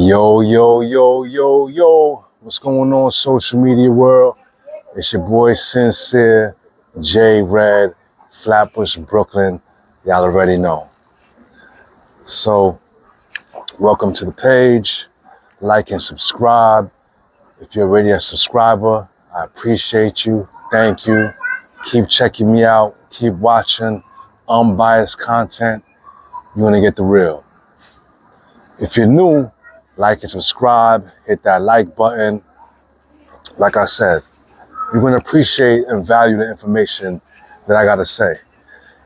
Yo, yo, yo, yo, yo. What's going on, social media world? It's your boy Sincere, J Red, Flatbush, Brooklyn. Y'all already know. So, welcome to the page. Like and subscribe. If you're already a subscriber, I appreciate you. Thank you. Keep checking me out. Keep watching unbiased content. You're going to get the real. If you're new, like and subscribe. Hit that like button. Like I said, you're going to appreciate and value the information that I got to say.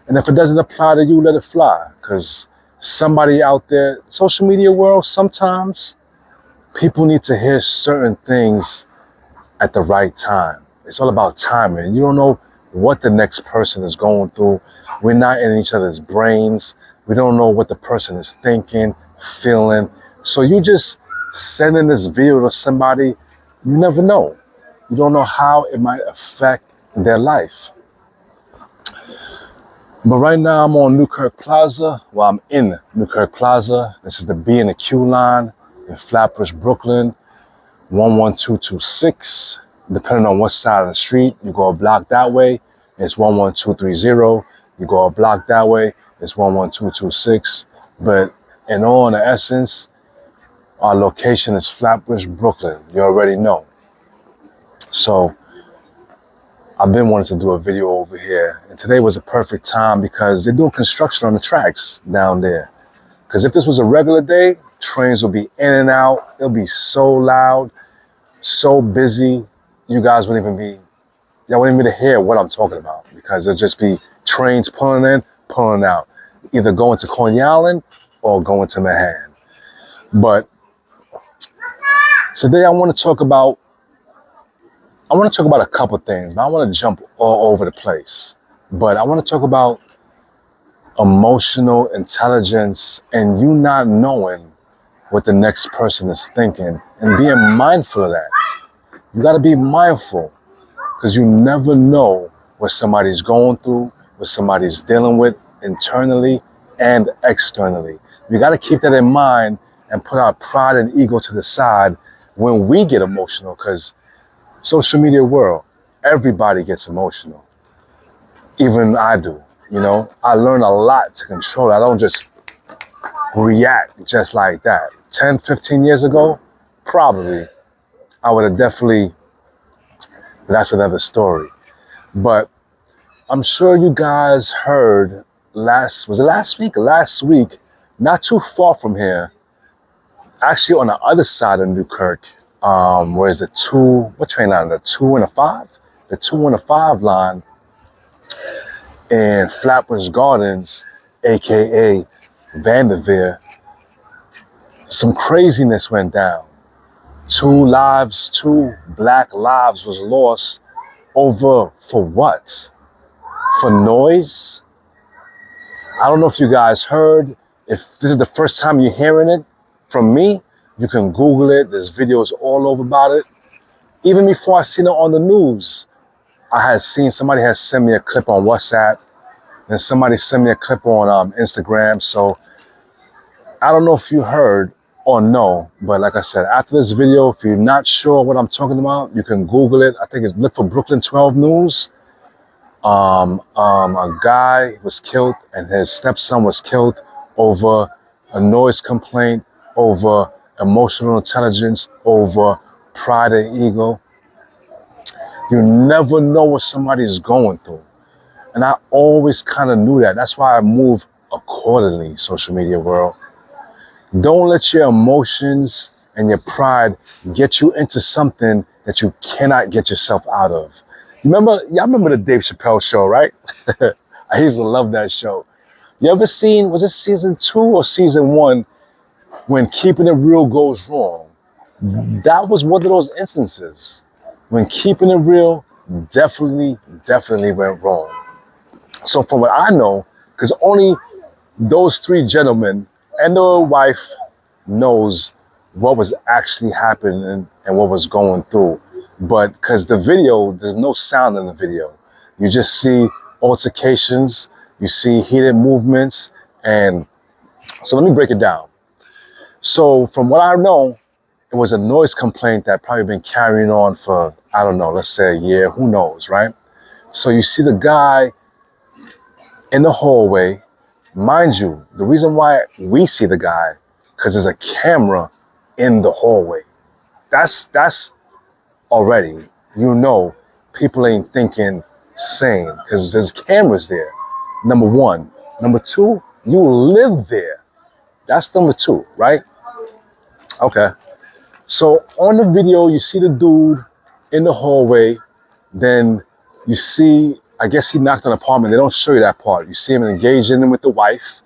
And if it doesn't apply to you, let it fly. Because somebody out there, social media world, sometimes people need to hear certain things at the right time. It's all about timing. You don't know what the next person is going through. We're not in each other's brains. We don't know what the person is thinking, feeling. So you just sending this video to somebody, you never know. You don't know how it might affect their life. But right now I'm on Newkirk Plaza. Well, I'm in Newkirk Plaza. This is the B and the Q line in Flatbush, Brooklyn, 11226. Depending on what side of the street, you go a block that way, it's 11230. You go a block that way, it's 11226. But in all, in essence, our location is Flatbush, Brooklyn. You already know. So I've been wanting to do a video over here, and today was a perfect time because they're doing construction on the tracks down there. Because if this was a regular day, trains will be in and out. It'll be so loud, so busy. You guys wouldn't even be, y'all wouldn't even hear what I'm talking about because it'll just be trains pulling in, pulling out, either going to Coney Island or going to Manhattan. But today I want to talk about a couple things, but I want to jump all over the place. But I want to talk about emotional intelligence and you not knowing what the next person is thinking and being mindful of that. You got to be mindful because you never know what somebody's going through, what somebody's dealing with internally and externally. You got to keep that in mind and put our pride and ego to the side when we get emotional, because social media world, everybody gets emotional. Even I do, you know. I learn a lot to control it. I don't just react just like that. 10, 15 years ago, probably, I would have definitely, that's another story. But I'm sure you guys heard last week, not too far from here, actually on the other side of Newkirk, where is the what train line? The 2 and a 5? The 2 and a 5 line in Flatbush Gardens, AKA Vanderveer. Some craziness went down. 2 black lives was lost over, for what? For noise? I don't know if you guys heard. If this is the first time you're hearing it from me, you can Google it. There's videos all over about it. Even before I seen it on the news, I had seen somebody had sent me a clip on WhatsApp, and somebody sent me a clip on Instagram. So I don't know if you heard or no, but like I said, after this video, if you're not sure what I'm talking about, you can Google it. I think it's look for Brooklyn 12 News. A guy was killed and his stepson was killed over a noise complaint, over emotional intelligence, over pride and ego. You never know what somebody's going through. And I always kind of knew that. That's why I move accordingly, social media world. Don't let your emotions and your pride get you into something that you cannot get yourself out of. Y'all remember the Dave Chappelle show, right? I used to love that show. You ever seen, was it season 2 or season 1, when keeping it real goes wrong? That was one of those instances when keeping it real definitely went wrong. So from what I know, because only those 3 gentlemen and their wife knows what was actually happening and what was going through. But because the video, there's no sound in the video. You just see altercations, you see heated movements. And so let me break it down. So from what I know, it was a noise complaint that probably been carrying on for, I don't know, let's say a year, who knows, right? So you see the guy in the hallway. Mind you, the reason why we see the guy, because there's a camera in the hallway. That's already, you know, people ain't thinking sane because there's cameras there. Number one. Number two, you live there. That's number two, right? Okay. So on the video, you see the dude in the hallway. Then you see, I guess he knocked on an apartment. They don't show you that part. You see him engaging with the wife.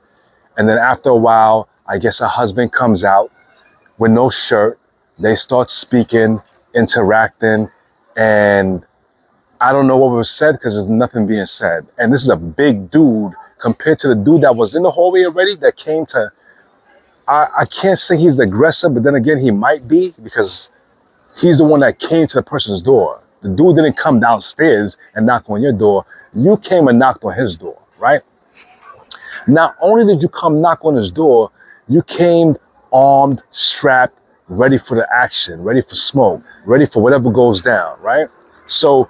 And then after a while, I guess her husband comes out with no shirt. They start speaking, interacting, and I don't know what was said because there's nothing being said. And this is a big dude compared to the dude that was in the hallway already that came to, I can't say he's the aggressor, but then again, he might be because he's the one that came to the person's door. The dude didn't come downstairs and knock on your door. You came and knocked on his door, right? Not only did you come knock on his door, you came armed, strapped, ready for the action, ready for smoke, ready for whatever goes down, right? So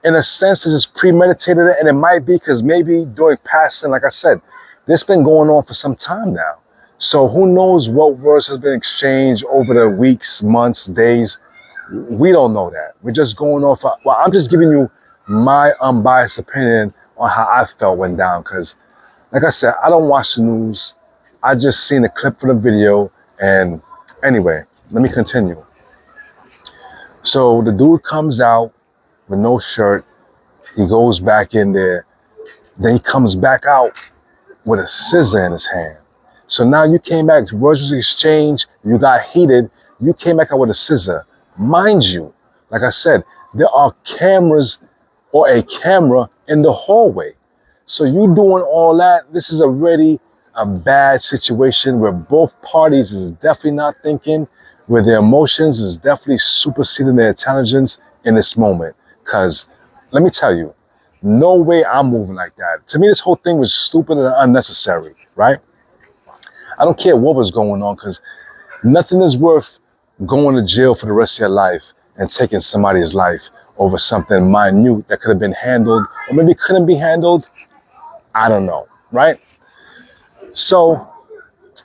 in a sense, this is premeditated, and it might be because maybe during passing, like I said, this been going on for some time now. So who knows what words has been exchanged over the weeks, months, days. We don't know that. We're just going off. Well, I'm just giving you my unbiased opinion on how I felt went down. Because, like I said, I don't watch the news. I just seen a clip for the video. And anyway, let me continue. So the dude comes out with no shirt. He goes back in there. Then he comes back out with a scissor in his hand. So now you came back, words was exchanged, you got heated, you came back out with a scissor. Mind you, like I said, there are cameras or a camera in the hallway. So you doing all that, this is already a bad situation where both parties is definitely not thinking, where their emotions is definitely superseding their intelligence in this moment. Because let me tell you, no way I'm moving like that. To me, this whole thing was stupid and unnecessary, right? I don't care what was going on because nothing is worth going to jail for the rest of your life and taking somebody's life over something minute that could have been handled or maybe couldn't be handled. I don't know, right? So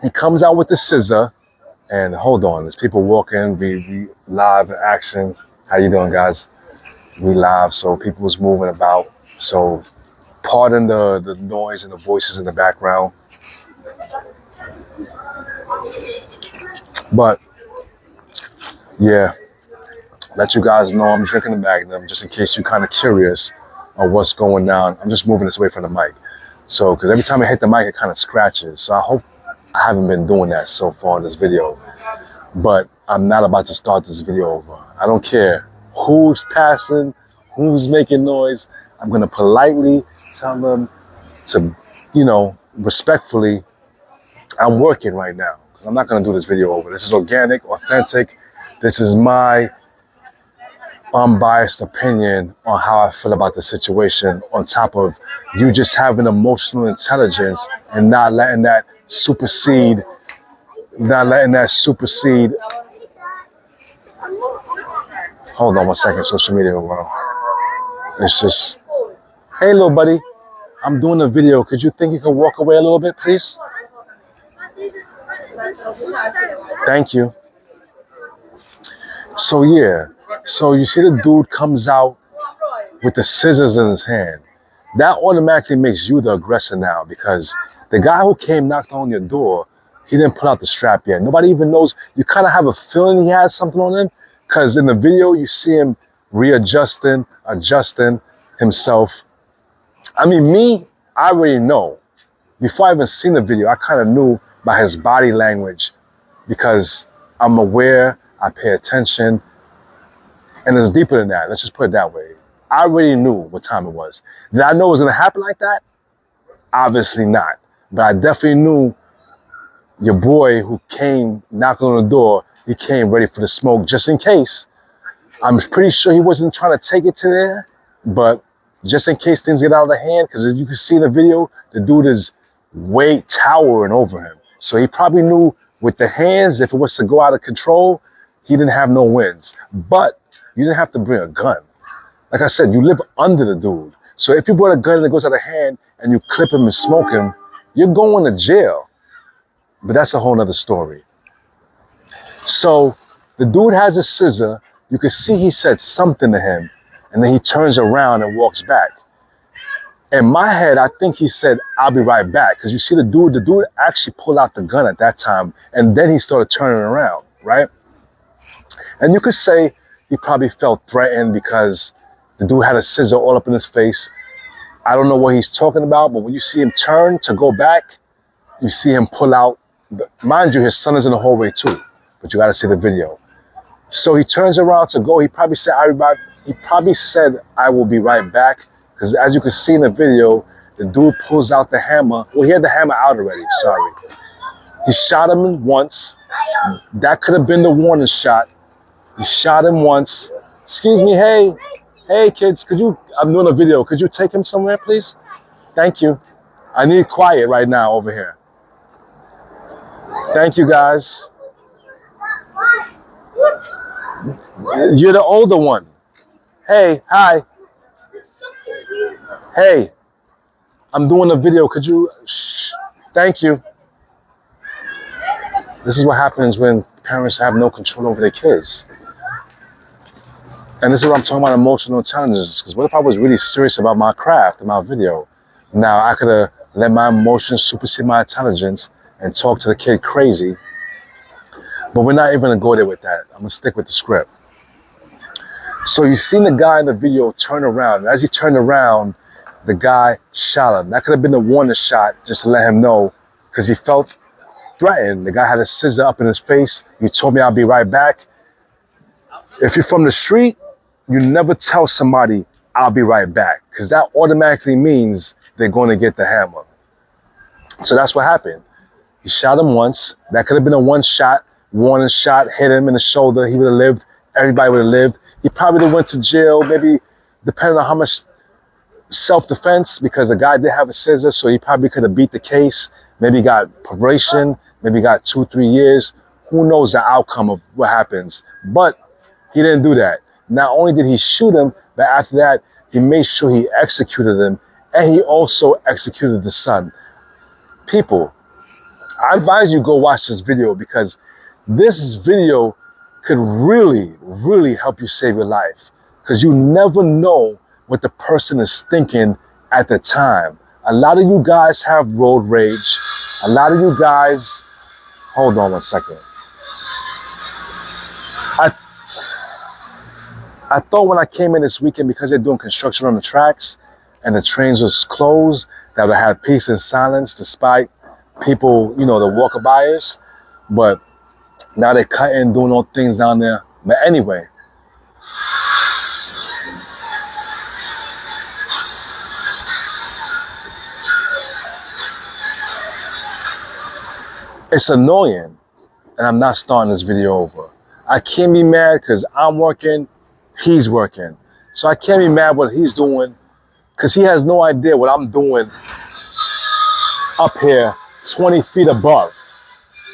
he comes out with the scissor and hold on, there's people walking, we live in action. How you doing, guys? We live, so people was moving about. So pardon the noise and the voices in the background. But yeah, let you guys know I'm drinking the Magnum just in case you're kind of curious on what's going down. I'm just moving this away from the mic. So, because every time I hit the mic, it kind of scratches. So I hope I haven't been doing that so far in this video. But I'm not about to start this video over. I don't care who's passing, who's making noise. I'm going to politely tell them to, respectfully, I'm working right now. Because I'm not going to do this video over. This is organic, authentic. This is my unbiased opinion on how I feel about the situation, on top of you just having emotional intelligence and not letting that supersede. Hold on one second, social media world. It's just, hey, little buddy, I'm doing a video. Could you think you could walk away a little bit, please? Thank you. So yeah, so you see the dude comes out with the scissors in his hand. That automatically makes you the aggressor now, because the guy who came knocked on your door, he didn't pull out the strap yet. Nobody even knows. You kind of have a feeling he has something on him, because in the video you see him adjusting himself. I mean, I already know. Before I even seen the video, I kind of knew by his body language, because I'm aware, I pay attention, and it's deeper than that. Let's just put it that way. I already knew what time it was. Did I know it was going to happen like that? Obviously not. But I definitely knew your boy who came knocking on the door, he came ready for the smoke just in case. I'm pretty sure he wasn't trying to take it to there, but just in case things get out of the hand, because as you can see in the video, the dude is way towering over him. So he probably knew With the hands, if it was to go out of control, he didn't have no wins. But you didn't have to bring a gun. Like I said, you live under the dude. So if you brought a gun and it goes out of hand and you clip him and smoke him, you're going to jail. But that's a whole nother story. So the dude has a scissor. You can see he said something to him, and then he turns around and walks back. In my head, I think he said, "I'll be right back." Because you see the dude actually pulled out the gun at that time, and then he started turning around, right? And you could say he probably felt threatened because the dude had a scissor all up in his face. I don't know what he's talking about, but when you see him turn to go back, you see him pull out. Mind you, his son is in the hallway too, but you got to see the video. So he turns around to go. He probably said, "I will be right back." Because as you can see in the video, the dude pulls out the hammer. Well, he had the hammer out already, sorry. He shot him once. That could have been the warning shot. He shot him once. Excuse me, hey kids, I'm doing a video. Could you take him somewhere, please? Thank you. I need quiet right now over here. Thank you, guys. You're the older one. Hey, hi. Hey, I'm doing a video. Could you? Shh. Thank you. This is what happens when parents have no control over their kids. And this is what I'm talking about, emotional intelligence. Because what if I was really serious about my craft and my video? Now, I could have let my emotions supersede my intelligence and talk to the kid crazy. But we're not even going to go there with that. I'm going to stick with the script. So you seen the guy in the video turn around. And as he turned around, the guy shot him. That could have been a warning shot just to let him know, because he felt threatened. The guy had a scissor up in his face. You told me I'll be right back. If you're from the street, you never tell somebody, "I'll be right back," because that automatically means they're going to get the hammer. So that's what happened. He shot him once. That could have been a one-shot, warning shot, hit him in the shoulder. He would have lived. Everybody would have lived. He probably would have went to jail, maybe depending on how much self-defense, because the guy did have a scissor, so he probably could have beat the case. Maybe got probation, maybe got 2-3 years. Who knows the outcome of what happens? But he didn't do that. Not only did he shoot him, but after that, he made sure he executed him, and he also executed the son. People, I advise you go watch this video, because this video could really, really help you save your life, because you never know what the person is thinking at the time. A lot of you guys have road rage. A lot of you guys, hold on one second. I thought when I came in this weekend, because they're doing construction on the tracks and the trains was closed, that would have peace and silence despite people, the walkabouters. But now they're cutting, doing all things down there. But anyway, it's annoying, and I'm not starting this video over. I can't be mad because I'm working, he's working. So I can't be mad what he's doing, because he has no idea what I'm doing up here 20 feet above.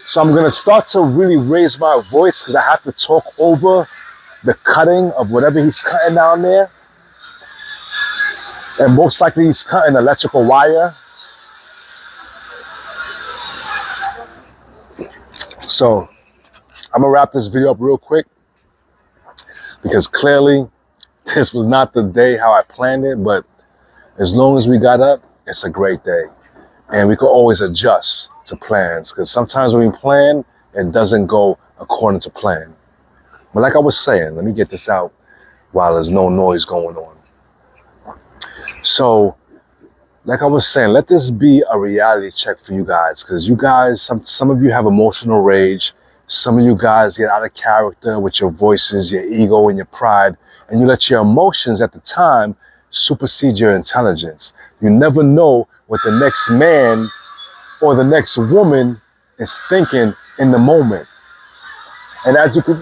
So I'm gonna start to really raise my voice, because I have to talk over the cutting of whatever he's cutting down there. And most likely he's cutting electrical wire. So I'm gonna wrap this video up real quick, because clearly this was not the day how I planned it, but as long as we got up, it's a great day. And we could always adjust to plans, because sometimes when we plan, it doesn't go according to plan. But like I was saying, let me get this out while there's no noise going on. So, like I was saying, let this be a reality check for you guys, because you guys, some of you have emotional rage. Some of you guys get out of character with your voices, your ego, and your pride, and you let your emotions at the time supersede your intelligence. You never know what the next man or the next woman is thinking in the moment. And as you can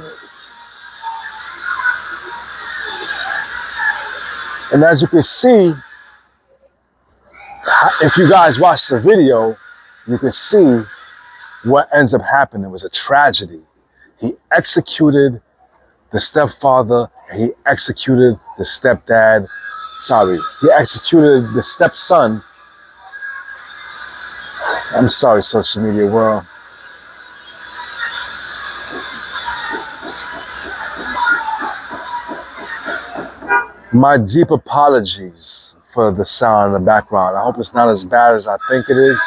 see, if you guys watch the video, you can see what ends up happening was a tragedy. He executed the stepfather and he executed the stepdad. Sorry, he executed the stepson. I'm sorry, social media world. My deep apologies for the sound in the background. I hope it's not as bad as I think it is.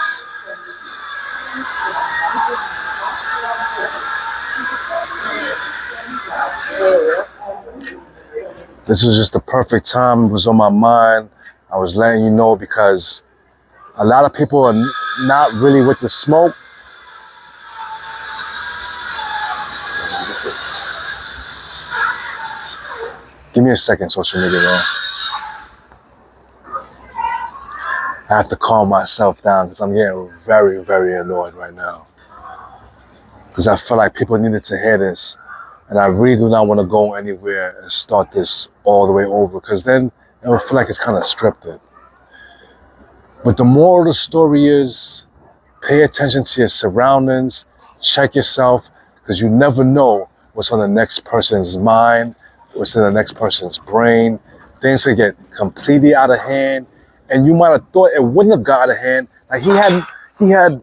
This was just the perfect time. It was on my mind. I was letting you know because a lot of people are not really with the smoke. Give me a second, social media, bro. I have to calm myself down because I'm getting very, very annoyed right now. Because I feel like people needed to hear this. And I really do not want to go anywhere and start this all the way over because then it will feel like it's kind of scripted. But the moral of the story is pay attention to your surroundings, check yourself, because you never know what's on the next person's mind, what's in the next person's brain. Things could get completely out of hand, and you might have thought it wouldn't have got out of hand. Like he had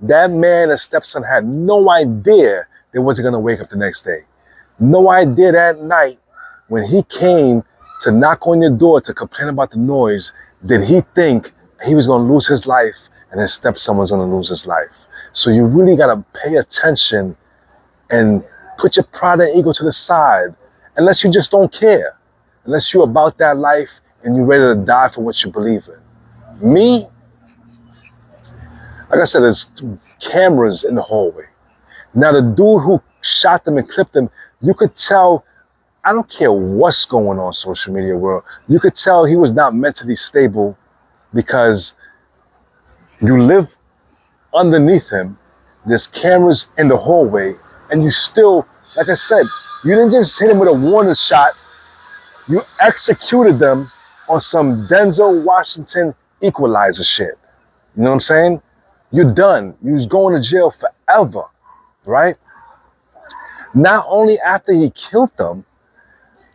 that man and stepson had no idea they wasn't gonna wake up the next day. No idea that night when he came to knock on your door to complain about the noise, did he think he was gonna lose his life and his stepson was gonna lose his life. So you really gotta pay attention and put your pride and ego to the side, unless you just don't care, unless you're about that life and you're ready to die for what you believe in. Me, like I said, there's cameras in the hallway. Now the dude who shot them and clipped them, you could tell, I don't care what's going on social media world, you could tell he was not mentally stable because you live underneath him, there's cameras in the hallway, and you still, like I said, you didn't just hit him with a warning shot, you executed them on some Denzel Washington Equalizer shit. You know what I'm saying? You're done. You was going to jail forever, right? Not only after he killed them,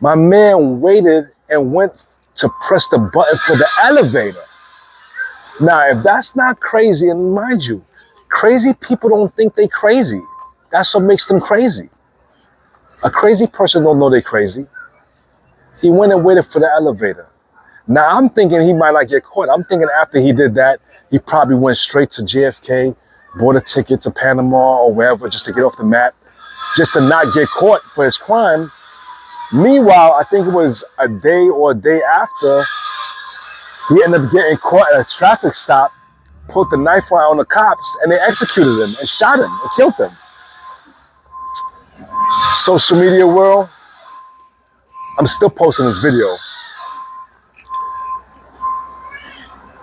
my man waited and went to press the button for the elevator. Now, if that's not crazy, and mind you, crazy people don't think they crazy. That's what makes them crazy. A crazy person don't know they crazy. He went and waited for the elevator. Now, I'm thinking he might not get caught. I'm thinking after he did that, he probably went straight to JFK, bought a ticket to Panama or wherever just to get off the map, just to not get caught for his crime. Meanwhile, I think it was a day or a day after, he ended up getting caught at a traffic stop, pulled the knife out on the cops, and they executed him and shot him and killed him. Social media world, I'm still posting this video.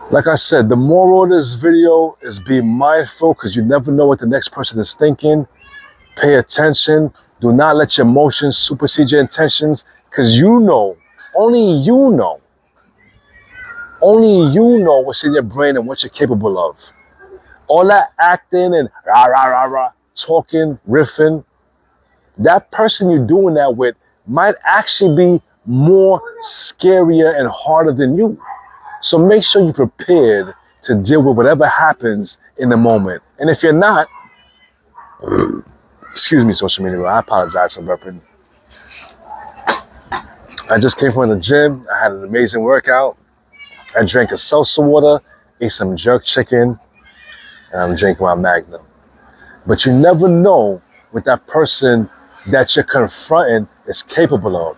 Like I said, the moral of this video is be mindful because you never know what the next person is thinking. Pay attention. Do not let your emotions supersede your intentions because you know, only you know what's in your brain and what you're capable of. All that acting and rah, rah, rah, rah, talking, riffing, that person you're doing that with might actually be more scarier and harder than you. So make sure you're prepared to deal with whatever happens in the moment. And if you're not, excuse me, social media, I apologize for burping. I just came from the gym. I had an amazing workout. I drank a salsa water, ate some jerk chicken, and I'm drinking my Magnum. But you never know what that person that you're confronting is capable of.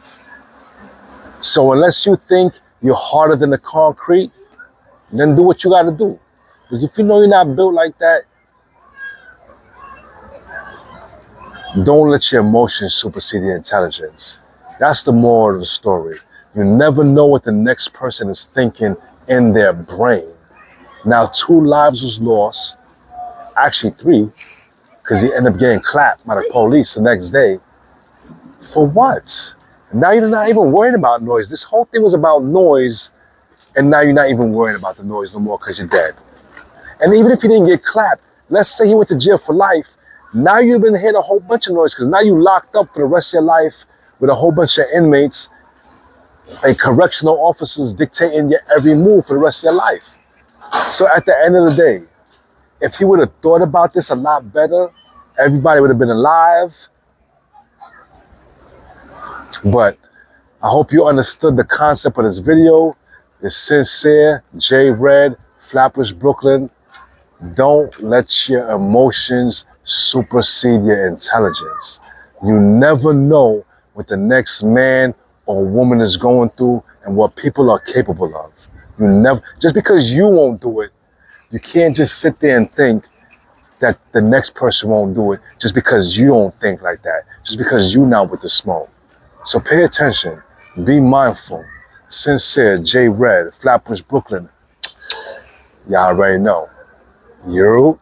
So unless you think you're harder than the concrete, then do what you gotta do. Because if you know you're not built like that, don't let your emotions supersede your intelligence. That's the moral of the story. You never know what the next person is thinking in their brain. Now, 2 lives was lost, actually 3, because he ended up getting clapped by the police the next day. For what? Now you're not even worried about noise. This whole thing was about noise, and now you're not even worried about the noise no more because you're dead. And even if you didn't get clapped, Let's say he went to jail for life. Now you've been hearing a whole bunch of noise because now you locked up for the rest of your life with a whole bunch of inmates and correctional officers dictating your every move for the rest of your life. So at the end of the day, if he would have thought about this a lot better, everybody would have been alive. But I hope you understood the concept of this video. It's sincere, J Red, Flatbush, Brooklyn. Don't let your emotions supersede your intelligence. You never know what the next man or woman is going through and what people are capable of. You never, just because you won't do it, you can't just sit there and think that the next person won't do it just because you don't think like that, just because you're not with the smoke. So pay attention, be mindful. Sincere, J Red, Flatbush, Brooklyn. Y'all already know. You